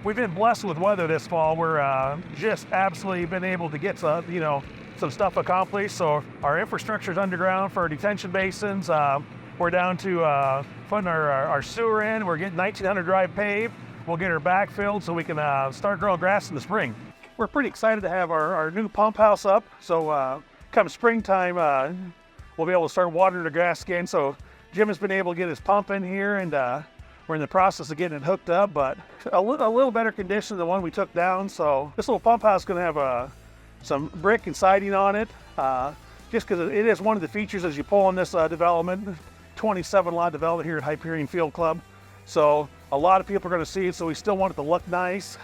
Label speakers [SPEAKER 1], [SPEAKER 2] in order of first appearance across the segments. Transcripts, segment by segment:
[SPEAKER 1] we've been blessed with weather this fall. We're just absolutely been able to get some, some stuff accomplished. So our infrastructure's underground for our detention basins. We're down to putting our sewer in. We're getting 1900 drive paved. We'll get her backfilled so we can start growing grass in the spring. We're pretty excited to have our new pump house up. So come springtime, we'll be able to start watering the grass again. So Jim has been able to get his pump in here, and we're in the process of getting it hooked up, but a little better condition than the one we took down. So this little pump house is going to have some brick and siding on it, just because it is one of the features as you pull on this development, 27 lot development here at Hyperion Field Club. So a lot of people are going to see it, so we still want it to look nice.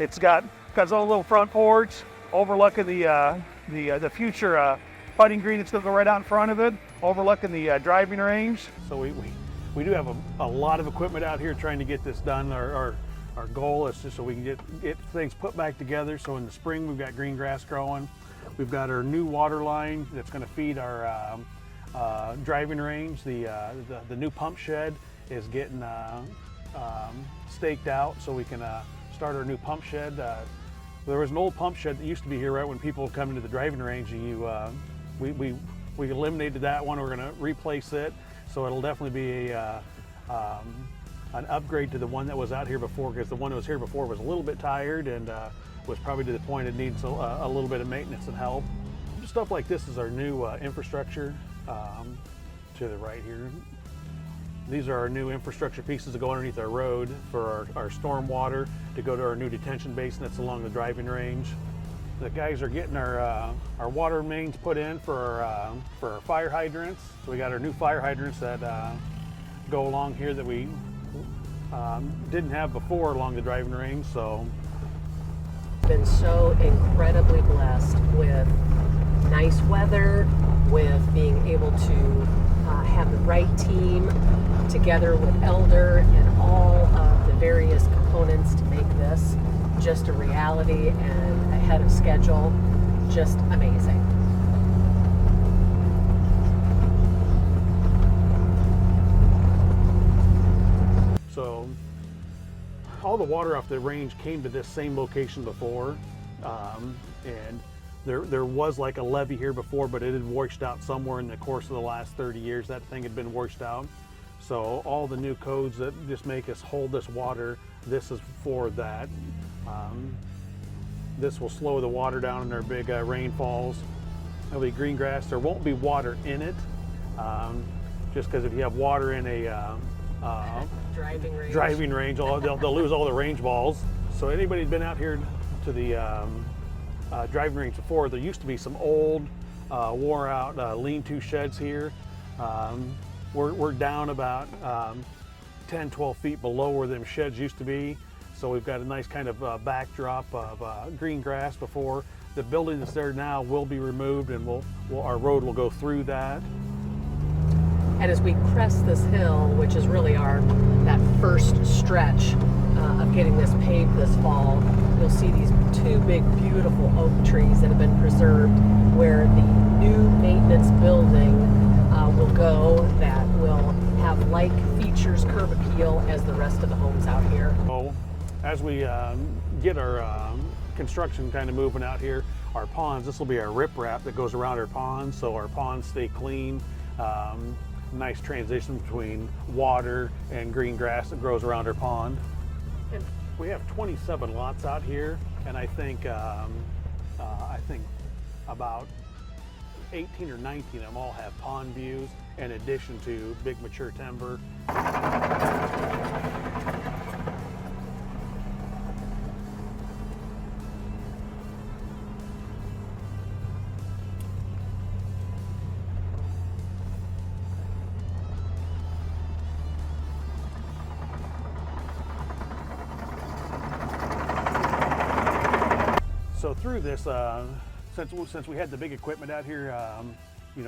[SPEAKER 1] It's got its own little front porch overlooking the future putting green that's going to go right out in front of it, overlooking the driving range. So we do have a lot of equipment out here trying to get this done. Our goal is just so we can get things put back together. So in the spring we've got green grass growing. We've got our new water line that's going to feed our driving range. The new pump shed is getting staked out so we can start our new pump shed. There was an old pump shed that used to be here right when people would come into the driving range. We eliminated that one. We're going to replace it, so it'll definitely be an upgrade to the one that was out here before, because the one that was here before was a little bit tired and was probably to the point it needs a little bit of maintenance and help. Stuff like this is our new infrastructure to the right here. These are our new infrastructure pieces that go underneath our road for our storm water to go to our new detention basin that's along the driving range. The guys are getting our water mains put in for our fire hydrants. So we got our new fire hydrants that go along here that we didn't have before along the driving range. So
[SPEAKER 2] been so incredibly blessed with nice weather, with being able to have the right team together with Elder and all of the various components to make this just a reality and ahead of schedule. Just amazing.
[SPEAKER 1] So all the water off the range came to this same location before, and there was like a levee here before, but it had washed out somewhere in the course of the last 30 years. That thing had been washed out. So all the new codes that just make us hold this water, this is for that. This will slow the water down in our big rainfalls. There'll be green grass. There won't be water in it, just because if you have water in a driving range, they'll lose all the range balls. So anybody who's been out here to the driving range before, there used to be some old, wore out lean-to sheds here. We're down about 10, 12 feet below where them sheds used to be. So we've got a nice kind of backdrop of green grass before. The building that's there now will be removed, and our road will go through that.
[SPEAKER 2] And as we crest this hill, which is really that first stretch of getting this paved this fall, you'll see these two big, beautiful oak trees that have been preserved, where the new maintenance building will go, that will have like features, curb appeal as the rest of the homes out here.
[SPEAKER 1] So as we get our construction kind of moving out here, our ponds, this will be our riprap that goes around our ponds, so our ponds stay clean. Nice transition between water and green grass that grows around our pond. And we have 27 lots out here, and I think about 18 or 19 of them all have pond views in addition to big mature timber. So through this, since we had the big equipment out here,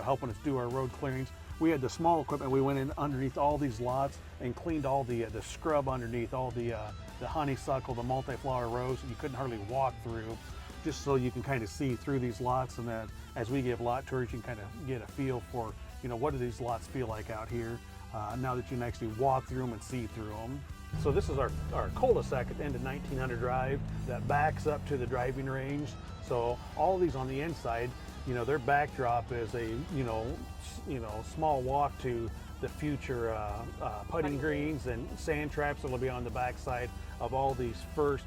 [SPEAKER 1] helping us do our road clearings, we had the small equipment. We went in underneath all these lots and cleaned all the scrub underneath, all the honeysuckle, the multi-flower rose that you couldn't hardly walk through, just so you can kind of see through these lots. And then as we give lot tours, you can kind of get a feel for, what do these lots feel like out here now that you can actually walk through them and see through them. So this is our cul-de-sac at the end of 1900 Drive that backs up to the driving range. So all these on the inside, you know, their backdrop is a small walk to the future putting greens and sand traps that will be on the backside of all these first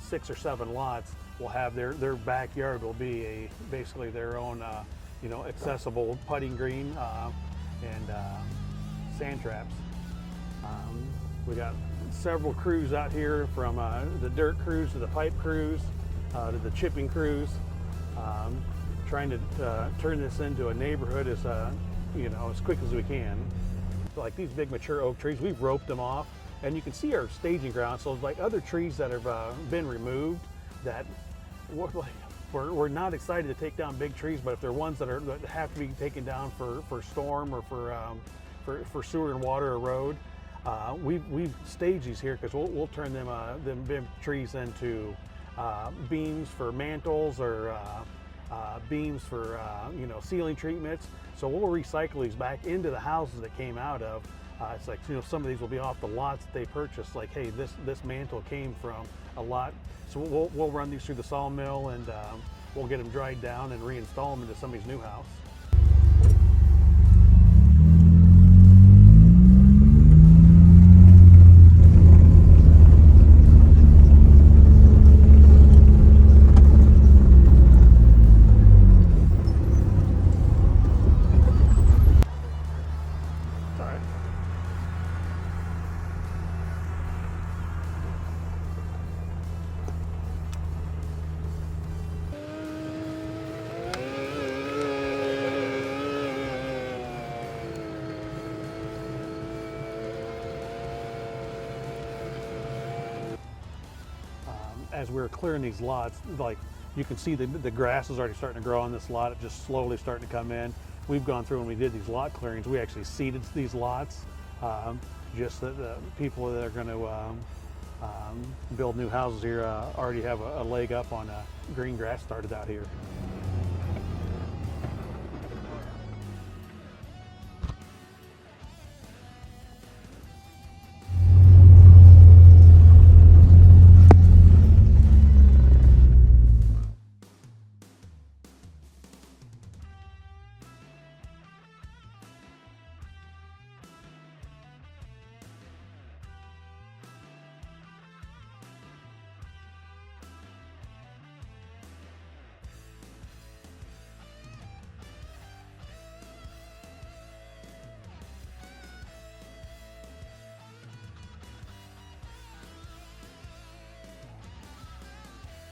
[SPEAKER 1] 6 or 7 lots. Will have their backyard will be basically their own accessible putting green and sand traps. We got several crews out here, from the dirt crews to the pipe crews to the chipping crews, trying to turn this into a neighborhood as as quick as we can. Like these big mature oak trees, we've roped them off, and you can see our staging ground. So like other trees that have been removed, that we're not excited to take down big trees, but if they're ones that have to be taken down for storm or for sewer and water or road, we've staged these here because we'll turn them big trees into beams for mantles or beams for ceiling treatments. So we'll recycle these back into the houses that came out of. It's like, some of these will be off the lots that they purchased. Like, hey, this mantle came from a lot. So we'll run these through the sawmill, and we'll get them dried down and reinstall them into somebody's new house. As we were clearing these lots, like you can see the grass is already starting to grow on this lot. It's just slowly starting to come in. We've gone through, when we did these lot clearings, we actually seeded these lots, just that the people that are going to build new houses here already have a leg up on green grass started out here.